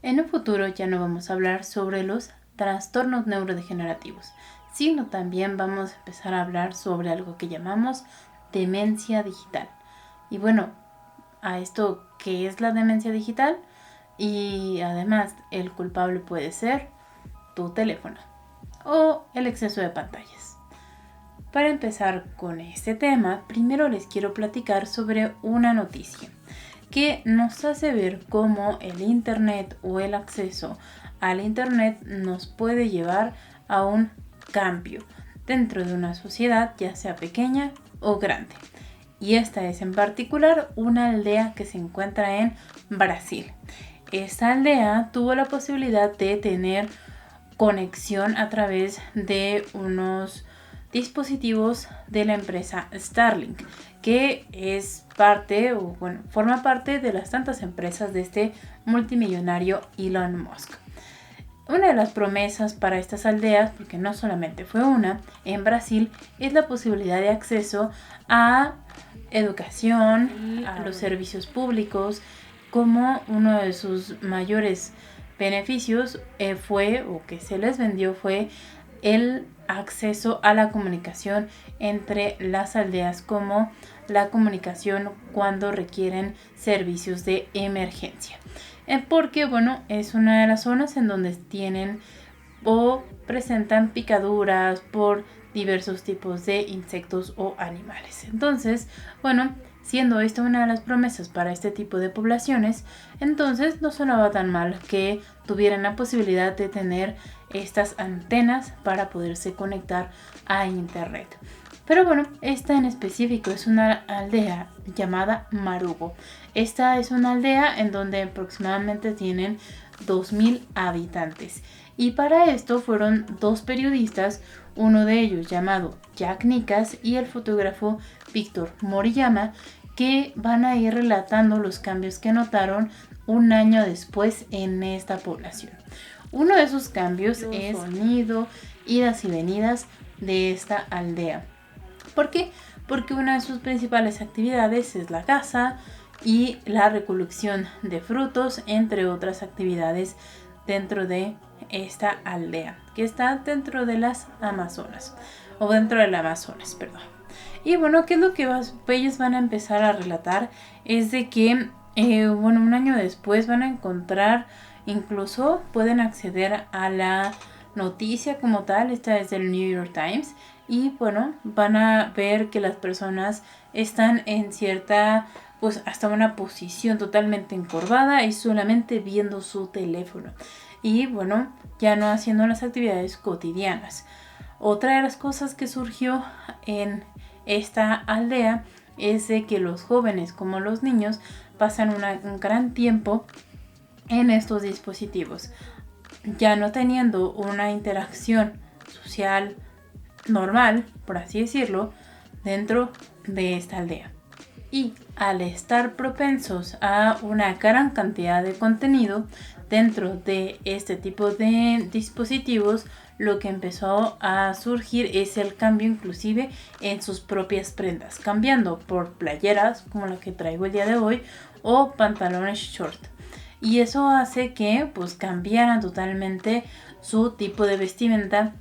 En un futuro ya no vamos a hablar sobre los trastornos neurodegenerativos, sino también vamos a empezar a hablar sobre algo que llamamos demencia digital. Y bueno, a esto, ¿qué es la demencia digital? Y además, el culpable puede ser tu teléfono o el exceso de pantallas. Para empezar con este tema, primero les quiero platicar sobre una noticia que nos hace ver cómo el Internet o el acceso al Internet nos puede llevar a un cambio dentro de una sociedad, ya sea pequeña o grande. Y esta es en particular una aldea que se encuentra en Brasil. Esta aldea tuvo la posibilidad de tener conexión a través de unos dispositivos de la empresa Starlink, que es parte, o bueno, forma parte de las tantas empresas de este multimillonario Elon Musk. Una de las promesas para estas aldeas, porque no solamente fue una, en Brasil, es la posibilidad de acceso a educación y a los servicios públicos, como uno de sus mayores beneficios fue, o que se les vendió, fue el acceso a la comunicación entre las aldeas, como la comunicación cuando requieren servicios de emergencia. Porque bueno, es una de las zonas en donde tienen o presentan picaduras por diversos tipos de insectos o animales. Entonces, bueno, siendo esta una de las promesas para este tipo de poblaciones, entonces no sonaba tan mal que tuvieran la posibilidad de tener estas antenas para poderse conectar a internet. Pero bueno, esta en específico es una aldea llamada Marugo. Esta es una aldea en donde aproximadamente tienen 2000 habitantes. Y para esto fueron dos periodistas, uno de ellos llamado Jack Nicas y el fotógrafo Víctor Moriyama, que van a ir relatando los cambios que notaron un año después en esta población. Uno de esos cambios es sonido, idas y venidas de esta aldea. ¿Por qué? Porque una de sus principales actividades es la caza y la recolección de frutos, entre otras actividades dentro de esta aldea, que está dentro de las Amazonas, o dentro del Amazonas, perdón. Y bueno, ¿qué es lo que ellos van a empezar a relatar? Es de que, bueno, un año después van a encontrar, incluso pueden acceder a la noticia como tal, esta es del New York Times, y bueno, van a ver que las personas están en cierta, pues hasta una posición totalmente encorvada y solamente viendo su teléfono. Y bueno, ya no haciendo las actividades cotidianas. Otra de las cosas que surgió en esta aldea es de que los jóvenes como los niños pasan un gran tiempo en estos dispositivos, ya no teniendo una interacción social normal, por así decirlo, dentro de esta aldea. Y al estar propensos a una gran cantidad de contenido dentro de este tipo de dispositivos, lo que empezó a surgir es el cambio inclusive en sus propias prendas, cambiando por playeras como la que traigo el día de hoy o pantalones short. Y eso hace que pues cambiaran totalmente su tipo de vestimenta,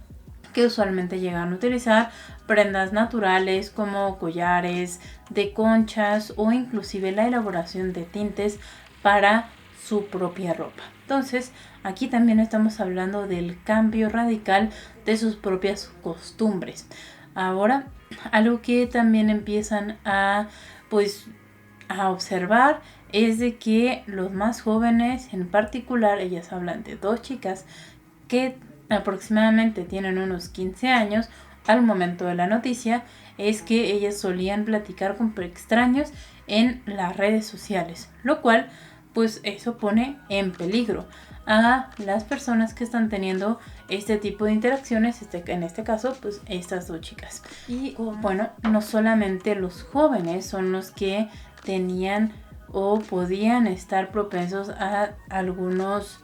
que usualmente llegan a utilizar prendas naturales como collares de conchas o inclusive la elaboración de tintes para su propia ropa. Entonces, aquí también estamos hablando del cambio radical de sus propias costumbres. Ahora, algo que también empiezan a observar es de que los más jóvenes, en particular, ellas hablan de dos chicas que aproximadamente tienen unos 15 años al momento de la noticia, es que ellas solían platicar con extraños en las redes sociales, lo cual pues eso pone en peligro a las personas que están teniendo este tipo de interacciones, en este caso pues estas dos chicas. Y bueno, no solamente los jóvenes son los que tenían o podían estar propensos a algunos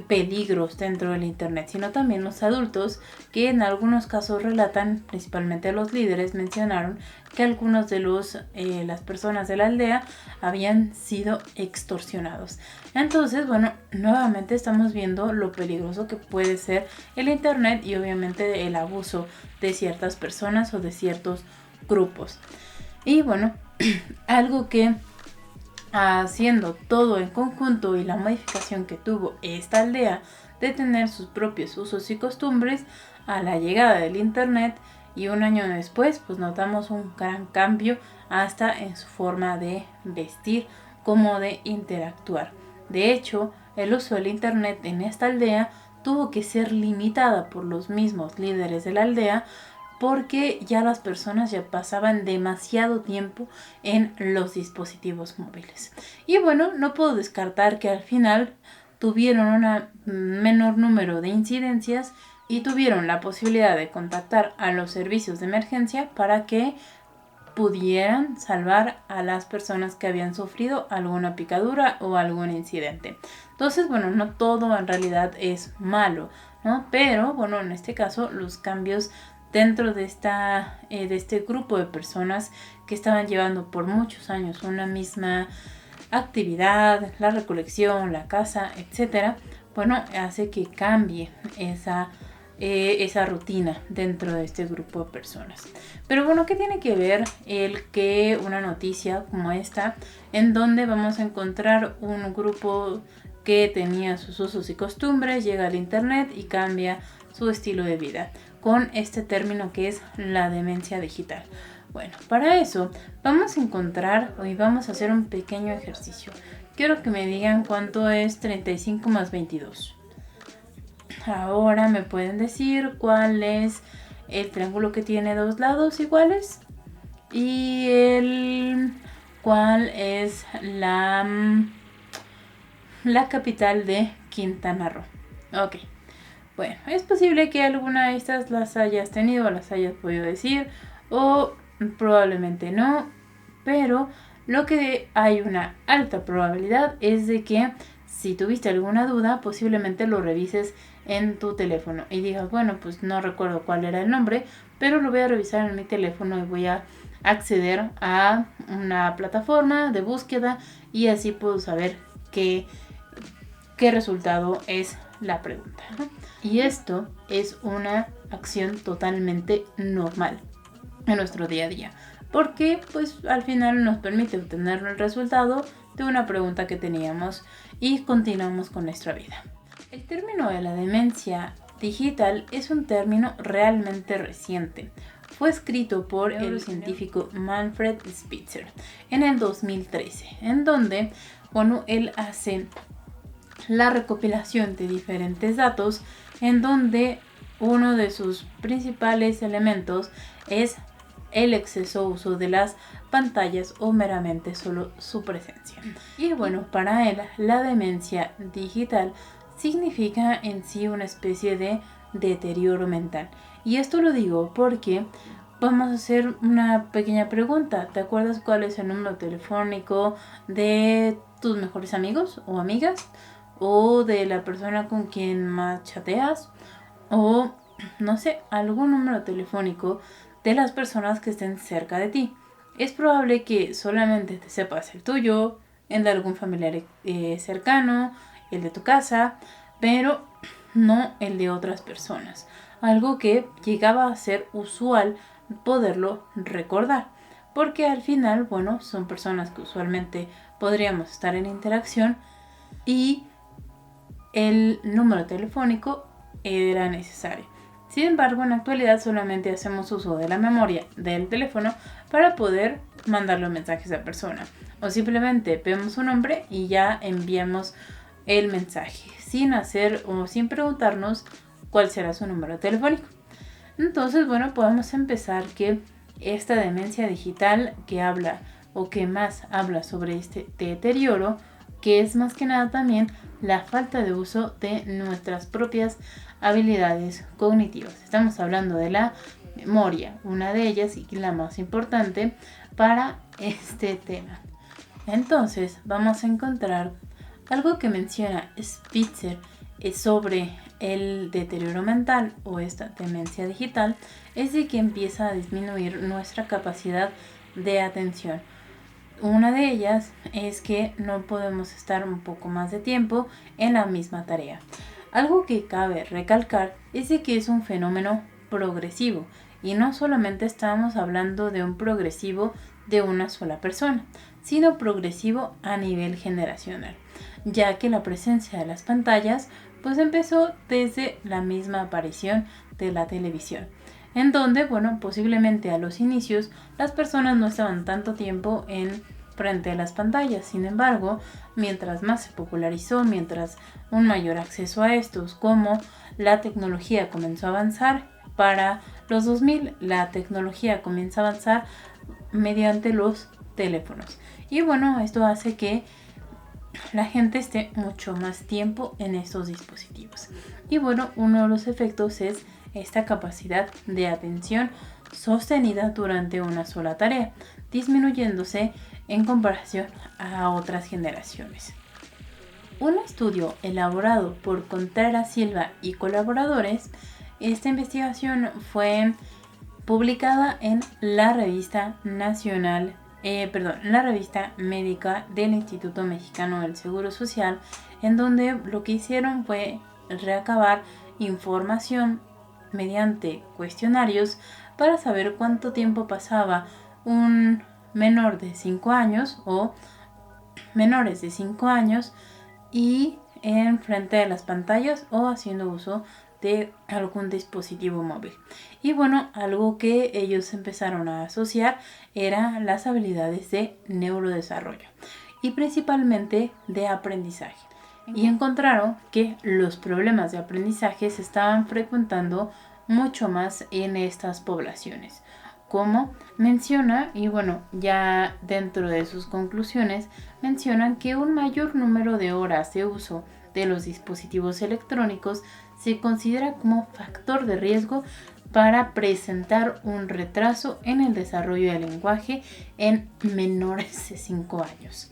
peligros dentro del internet, sino también los adultos, que en algunos casos relatan, principalmente los líderes, mencionaron que algunos de las personas de la aldea habían sido extorsionados. Entonces, bueno, nuevamente estamos viendo lo peligroso que puede ser el internet y obviamente el abuso de ciertas personas o de ciertos grupos. Y bueno, algo que haciendo todo en conjunto y la modificación que tuvo esta aldea de tener sus propios usos y costumbres a la llegada del internet, y un año después pues notamos un gran cambio hasta en su forma de vestir como de interactuar. De hecho, el uso del internet en esta aldea tuvo que ser limitada por los mismos líderes de la aldea, porque ya las personas ya pasaban demasiado tiempo en los dispositivos móviles. Y bueno, no puedo descartar que al final tuvieron un menor número de incidencias y tuvieron la posibilidad de contactar a los servicios de emergencia para que pudieran salvar a las personas que habían sufrido alguna picadura o algún incidente. Entonces, bueno, no todo en realidad es malo, ¿no? Pero, bueno, en este caso los cambios dentro de este grupo de personas que estaban llevando por muchos años una misma actividad, la recolección, la caza, etcétera, bueno, hace que cambie esa rutina dentro de este grupo de personas. Pero bueno, ¿qué tiene que ver el que una noticia como esta, en donde vamos a encontrar un grupo que tenía sus usos y costumbres, llega al internet y cambia su estilo de vida, con este término que es la demencia digital? Bueno, para eso vamos a encontrar, hoy vamos a hacer un pequeño ejercicio. Quiero que me digan cuánto es 35 más 22. Ahora me pueden decir cuál es el triángulo que tiene dos lados iguales y cuál es la capital de Quintana Roo. Ok. Bueno, es posible que alguna de estas las hayas tenido o las hayas podido decir, o probablemente no, pero lo que hay una alta probabilidad es de que si tuviste alguna duda, posiblemente lo revises en tu teléfono y digas, bueno, pues no recuerdo cuál era el nombre, pero lo voy a revisar en mi teléfono y voy a acceder a una plataforma de búsqueda y así puedo saber qué resultado es la pregunta, ¿no? Y esto es una acción totalmente normal en nuestro día a día, porque pues al final nos permite obtener el resultado de una pregunta que teníamos y continuamos con nuestra vida. El término de la demencia digital es un término realmente reciente. Fue escrito por el científico Manfred Spitzer en el 2013, en donde, bueno, él hace la recopilación de diferentes datos, en donde uno de sus principales elementos es el exceso uso de las pantallas o meramente solo su presencia. Y bueno, para él la demencia digital significa en sí una especie de deterioro mental. Y esto lo digo porque vamos a hacer una pequeña pregunta. ¿Te acuerdas cuál es el número telefónico de tus mejores amigos o amigas? ¿O de la persona con quien más chateas? O, no sé, algún número telefónico de las personas que estén cerca de ti. Es probable que solamente te sepas el tuyo, el de algún familiar cercano, el de tu casa, pero no el de otras personas. Algo que llegaba a ser usual poderlo recordar, porque al final, bueno, son personas que usualmente podríamos estar en interacción y el número telefónico era necesario. Sin embargo, en la actualidad solamente hacemos uso de la memoria del teléfono para poder mandarle mensajes a esa persona. O simplemente vemos su nombre y ya enviamos el mensaje sin hacer o sin preguntarnos cuál será su número telefónico. Entonces, bueno, podemos empezar que esta demencia digital que habla o que más habla sobre este deterioro, que es más que nada también la falta de uso de nuestras propias habilidades cognitivas. Estamos hablando de la memoria, una de ellas y la más importante para este tema. Entonces vamos a encontrar algo que menciona Spitzer sobre el deterioro mental o esta demencia digital es de que empieza a disminuir nuestra capacidad de atención. Una de ellas es que no podemos estar un poco más de tiempo en la misma tarea. Algo que cabe recalcar es de que es un fenómeno progresivo y no solamente estamos hablando de un progresivo de una sola persona, sino progresivo a nivel generacional, ya que la presencia de las pantallas pues empezó desde la misma aparición de la televisión, en donde, posiblemente a los inicios las personas no estaban tanto tiempo en frente a las pantallas. Sin embargo, mientras más se popularizó, mientras un mayor acceso a estos, como la tecnología comenzó a avanzar, para los 2000 la tecnología comienza a avanzar mediante los teléfonos. Y esto hace que la gente esté mucho más tiempo en estos dispositivos. Y uno de los efectos es esta capacidad de atención sostenida durante una sola tarea, disminuyéndose en comparación a otras generaciones. Un estudio elaborado por Contreras Silva y colaboradores, esta investigación fue publicada en la revista la revista médica del Instituto Mexicano del Seguro Social, en donde lo que hicieron fue recabar información mediante cuestionarios para saber cuánto tiempo pasaba un menor de 5 años o menores de 5 años y en frente de las pantallas o haciendo uso de algún dispositivo móvil. Y algo que ellos empezaron a asociar eran las habilidades de neurodesarrollo y principalmente de aprendizaje. Y encontraron que los problemas de aprendizaje se estaban frecuentando mucho más en estas poblaciones. Como menciona, y ya dentro de sus conclusiones, mencionan que un mayor número de horas de uso de los dispositivos electrónicos se considera como factor de riesgo para presentar un retraso en el desarrollo del lenguaje en menores de 5 años.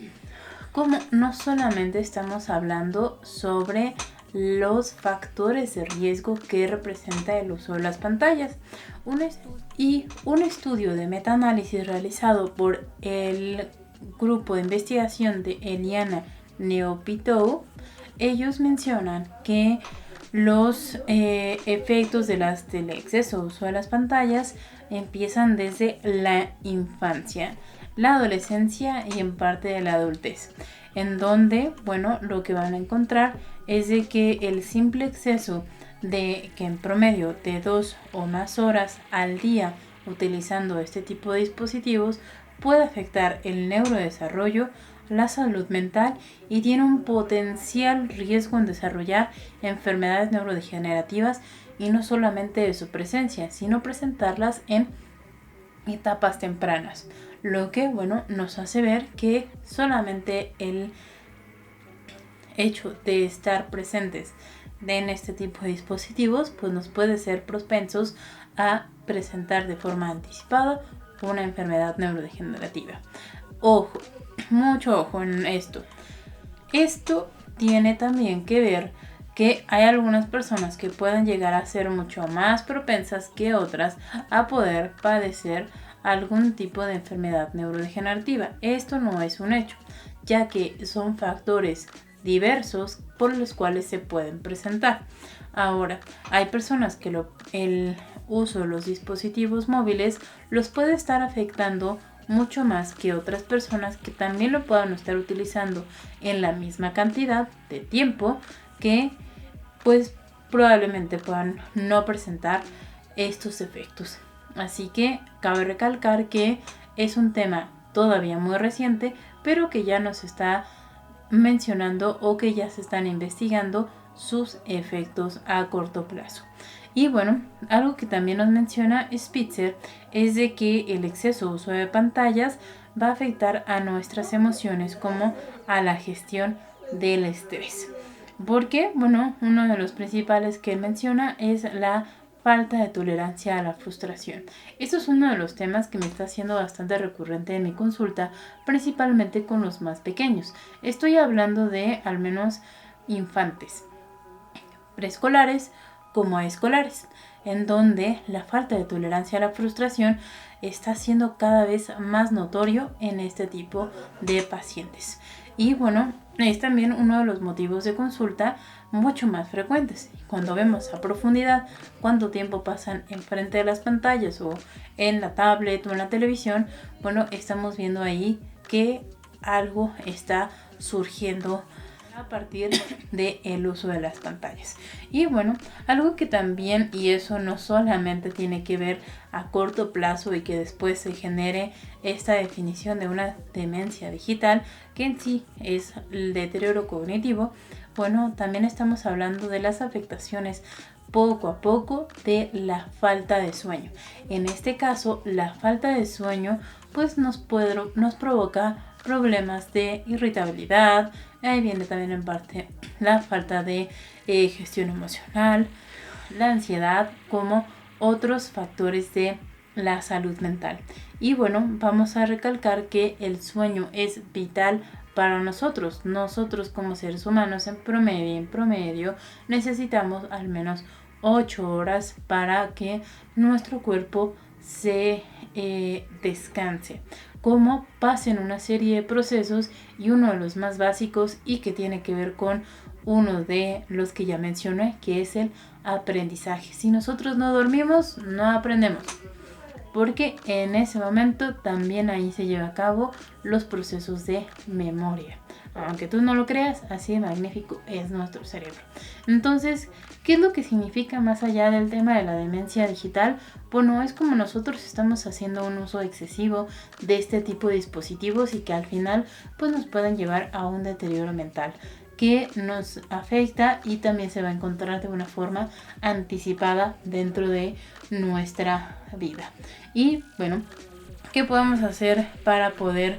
Como no solamente estamos hablando sobre los factores de riesgo que representa el uso de las pantallas. Un estudio de metaanálisis realizado por el grupo de investigación de Eliana Neopitou, ellos mencionan que los efectos del exceso de uso de las pantallas empiezan desde la infancia, la adolescencia y en parte de la adultez, en donde, lo que van a encontrar es de que el simple exceso de que en promedio de 2 o más horas al día utilizando este tipo de dispositivos puede afectar el neurodesarrollo, la salud mental y tiene un potencial riesgo en desarrollar enfermedades neurodegenerativas y no solamente de su presencia, sino presentarlas en etapas tempranas, lo que nos hace ver que solamente el hecho de estar presentes en este tipo de dispositivos pues nos puede ser propensos a presentar de forma anticipada una enfermedad neurodegenerativa. Ojo, mucho ojo en esto. Esto tiene también que ver que hay algunas personas que pueden llegar a ser mucho más propensas que otras a poder padecer algún tipo de enfermedad neurodegenerativa. Esto no es un hecho, ya que son factores diversos por los cuales se pueden presentar. Ahora, hay personas que el uso de los dispositivos móviles los puede estar afectando mucho más que otras personas que también lo puedan estar utilizando en la misma cantidad de tiempo, que pues probablemente puedan no presentar estos efectos. Así que cabe recalcar que es un tema todavía muy reciente, pero que ya nos está mencionando o que ya se están investigando sus efectos a corto plazo. Y algo que también nos menciona Spitzer es de que el exceso de uso de pantallas va a afectar a nuestras emociones como a la gestión del estrés. Porque, uno de los principales que menciona es la falta de tolerancia a la frustración. Esto es uno de los temas que me está haciendo bastante recurrente en mi consulta, principalmente con los más pequeños. Estoy hablando de al menos infantes, preescolares como a escolares, en donde la falta de tolerancia a la frustración está siendo cada vez más notorio en este tipo de pacientes. Y bueno, es también uno de los motivos de consulta mucho más frecuentes. Cuando vemos a profundidad cuánto tiempo pasan enfrente de las pantallas o en la tablet o en la televisión, bueno, estamos viendo ahí que algo está surgiendo a partir del uso de las pantallas. Y bueno, algo que también, y eso no solamente tiene que ver a corto plazo y que después se genere esta definición de una demencia digital, que en sí es el deterioro cognitivo, bueno, también estamos hablando de las afectaciones poco a poco de la falta de sueño. En este caso, la falta de sueño pues nos provoca problemas de irritabilidad. Ahí viene también en parte la falta de gestión emocional, la ansiedad, como otros factores de la salud mental. Y bueno, vamos a recalcar que el sueño es vital para nosotros. Nosotros como seres humanos en promedio necesitamos al menos 8 horas para que nuestro cuerpo se descanse, como pasen una serie de procesos, y uno de los más básicos y que tiene que ver con uno de los que ya mencioné, que es el aprendizaje. Si nosotros no dormimos, no aprendemos, porque en ese momento también ahí se lleva a cabo los procesos de memoria. Aunque tú no lo creas, así de magnífico es nuestro cerebro. Entonces, ¿qué es lo que significa más allá del tema de la demencia digital? Bueno, es como nosotros estamos haciendo un uso excesivo de este tipo de dispositivos y que al final pues nos pueden llevar a un deterioro mental que nos afecta y también se va a encontrar de una forma anticipada dentro de nuestra vida. Y bueno, ¿qué podemos hacer para poder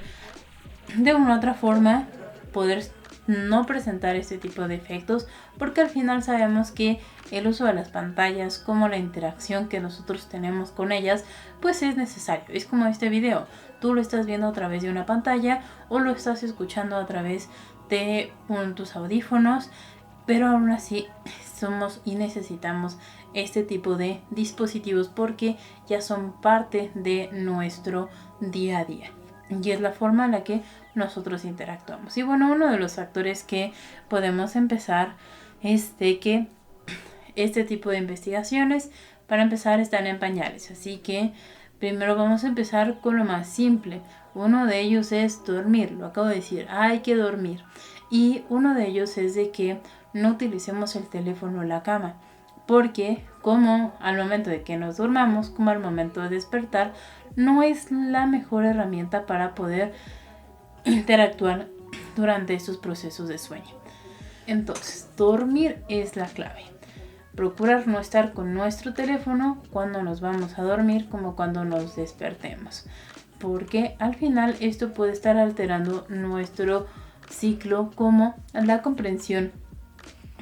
de una u otra forma poder no presentar este tipo de efectos? Porque al final sabemos que el uso de las pantallas, como la interacción que nosotros tenemos con ellas, pues es necesario. Es como este video, tú lo estás viendo a través de una pantalla o lo estás escuchando a través de tus audífonos, pero aún así somos y necesitamos este tipo de dispositivos porque ya son parte de nuestro día a día y es la forma en la que nosotros interactuamos. Y bueno, uno de los factores que podemos empezar es de que este tipo de investigaciones, para empezar, están en pañales, así que primero vamos a empezar con lo más simple. Uno de ellos es dormir, lo acabo de decir, hay que dormir. Y uno de ellos es de que no utilicemos el teléfono en la cama, porque como al momento de que nos dormamos, como al momento de despertar, no es la mejor herramienta para poder interactuar durante estos procesos de sueño. Entonces, dormir es la clave. Procurar no estar con nuestro teléfono cuando nos vamos a dormir como cuando nos despertemos, porque al final esto puede estar alterando nuestro ciclo, como la comprensión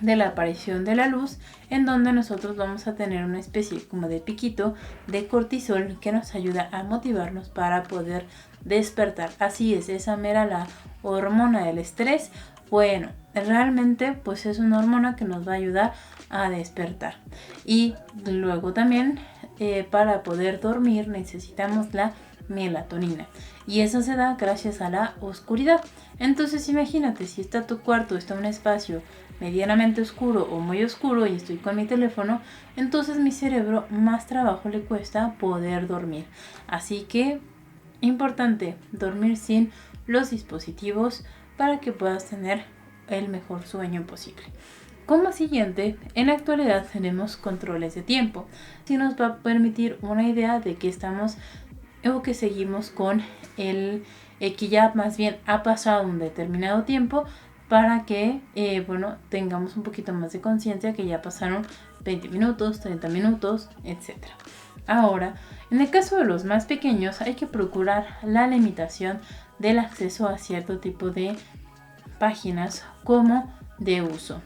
de la aparición de la luz, en donde nosotros vamos a tener una especie como de piquito de cortisol que nos ayuda a motivarnos para poder despertar. Así es, esa mera la hormona del estrés. Bueno, realmente pues es una hormona que nos va a ayudar a despertar. Y luego también para poder dormir necesitamos la melatonina, y eso se da gracias a la oscuridad. Entonces imagínate, si está tu cuarto, está un espacio medianamente oscuro o muy oscuro y estoy con mi teléfono, entonces mi cerebro más trabajo le cuesta poder dormir. Así que importante dormir sin los dispositivos para que puedas tener el mejor sueño posible. Como siguiente, en la actualidad tenemos controles de tiempo, que nos va a permitir una idea de que estamos o que seguimos con el que ya más bien ha pasado un determinado tiempo, para que tengamos un poquito más de conciencia que ya pasaron 20 minutos, 30 minutos, etc. Ahora, en el caso de los más pequeños, hay que procurar la limitación del acceso a cierto tipo de páginas como de uso.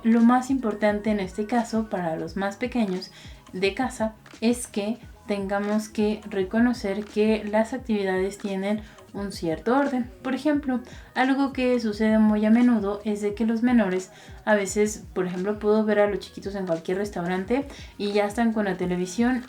Lo más importante en este caso para los más pequeños de casa es que tengamos que reconocer que las actividades tienen un cierto orden. Por ejemplo, algo que sucede muy a menudo es de que los menores a veces, por ejemplo, puedo ver a los chiquitos en cualquier restaurante y ya están con la televisión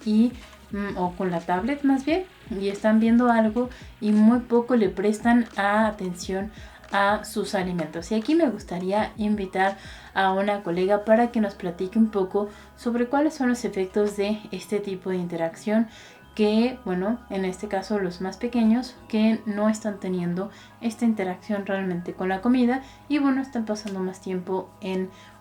o con la tablet más bien, y están viendo algo y muy poco le prestan atención a sus alimentos. Y aquí me gustaría invitar a una colega para que nos platique un poco sobre cuáles son los efectos de este tipo de interacción que, bueno, en este caso los más pequeños que no están teniendo esta interacción realmente con la comida y, bueno, están pasando más tiempo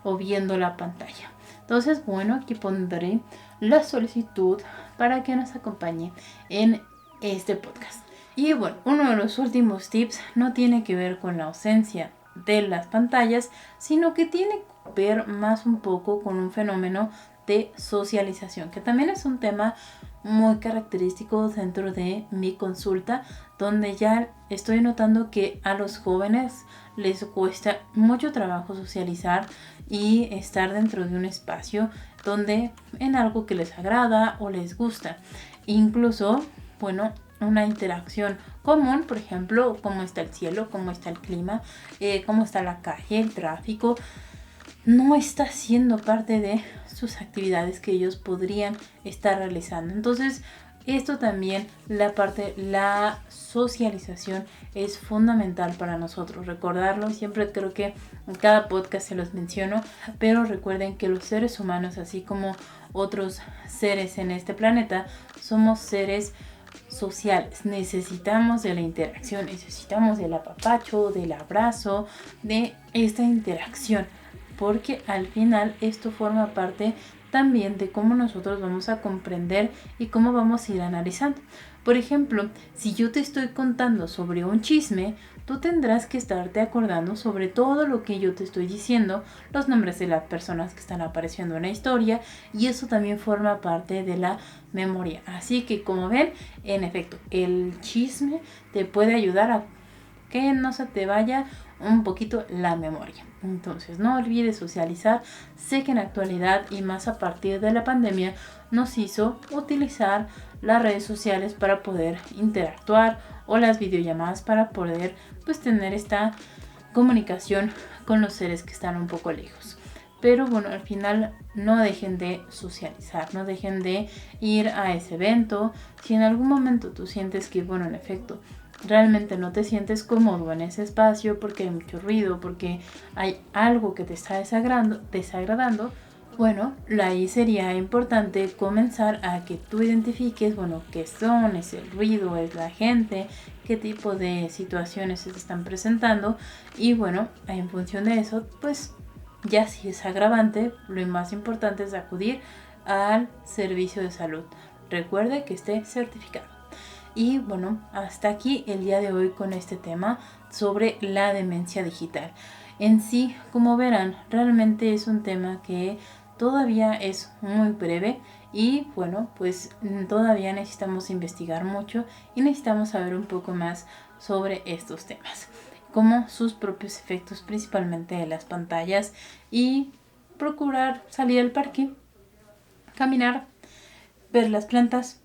o viendo la pantalla. Entonces, bueno, aquí pondré la solicitud para que nos acompañe en este podcast. Y bueno, uno de los últimos tips no tiene que ver con la ausencia de las pantallas, sino que tiene que ver más un poco con un fenómeno de socialización, que también es un tema muy característico dentro de mi consulta, donde ya estoy notando que a los jóvenes les cuesta mucho trabajo socializar y estar dentro de un espacio donde en algo que les agrada o les gusta. Incluso, bueno, una interacción común, por ejemplo, cómo está el cielo, cómo está el clima, cómo está la calle, el tráfico, no está siendo parte de sus actividades que ellos podrían estar realizando. Entonces, esto también, la socialización es fundamental para nosotros. Recordarlo, siempre creo que en cada podcast se los menciono, pero recuerden que los seres humanos, así como otros seres en este planeta, somos seres sociales. Necesitamos de la interacción, necesitamos del apapacho, del abrazo, de esta interacción, porque al final esto forma parte también de cómo nosotros vamos a comprender y cómo vamos a ir analizando. Por ejemplo, si yo te estoy contando sobre un chisme, tú tendrás que estarte acordando sobre todo lo que yo te estoy diciendo, los nombres de las personas que están apareciendo en la historia, y eso también forma parte de la memoria. Así que, como ven, en efecto, el chisme te puede ayudar a que no se te vaya un poquito la memoria. Entonces, no olvides socializar. Sé que en la actualidad y más a partir de la pandemia nos hizo utilizar las redes sociales para poder interactuar o las videollamadas para poder tener esta comunicación con los seres que están un poco lejos. Pero bueno, al final no dejen de socializar, no dejen de ir a ese evento. Si en algún momento tú sientes que, bueno, en efecto, realmente no te sientes cómodo en ese espacio porque hay mucho ruido, porque hay algo que te está desagradando, bueno, ahí sería importante comenzar a que tú identifiques, bueno, qué son, es el ruido, es la gente, qué tipo de situaciones se están presentando, y bueno, en función de eso, ya si es agravante, lo más importante es acudir al servicio de salud. Recuerde que esté certificado. Y bueno, hasta aquí el día de hoy con este tema sobre la demencia digital. En sí, como verán, realmente es un tema que todavía es muy breve y bueno, todavía necesitamos investigar mucho y necesitamos saber un poco más sobre estos temas, como sus propios efectos, principalmente de las pantallas, y procurar salir al parque, caminar, ver las plantas,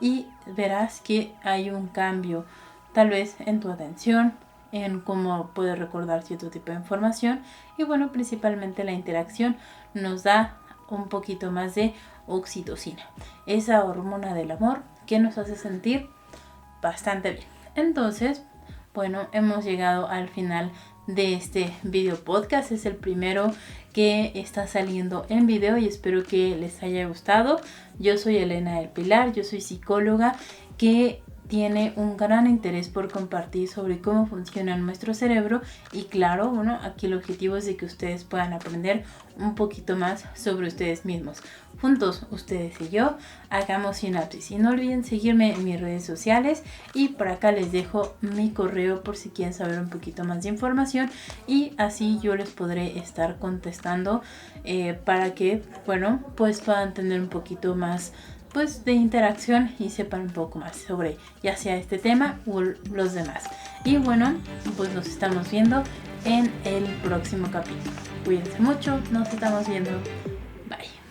y verás que hay un cambio tal vez en tu atención, en cómo puedes recordar cierto tipo de información, y bueno, principalmente la interacción nos da un poquito más de oxitocina, esa hormona del amor que nos hace sentir bastante bien. Entonces, bueno, hemos llegado al final de este video podcast. Es el primero que está saliendo en video y espero que les haya gustado. Yo soy Elena del Pilar, yo soy psicóloga que tiene un gran interés por compartir sobre cómo funciona nuestro cerebro, y claro, bueno, aquí el objetivo es de que ustedes puedan aprender un poquito más sobre ustedes mismos. Juntos, ustedes y yo, hagamos sinapsis. Y no olviden seguirme en mis redes sociales, y por acá les dejo mi correo por si quieren saber un poquito más de información, y así yo les podré estar contestando para que, bueno, puedan tener un poquito más de interacción y sepan un poco más sobre ya sea este tema o los demás. Y bueno, nos estamos viendo en el próximo capítulo. Cuídense mucho, nos estamos viendo. Bye.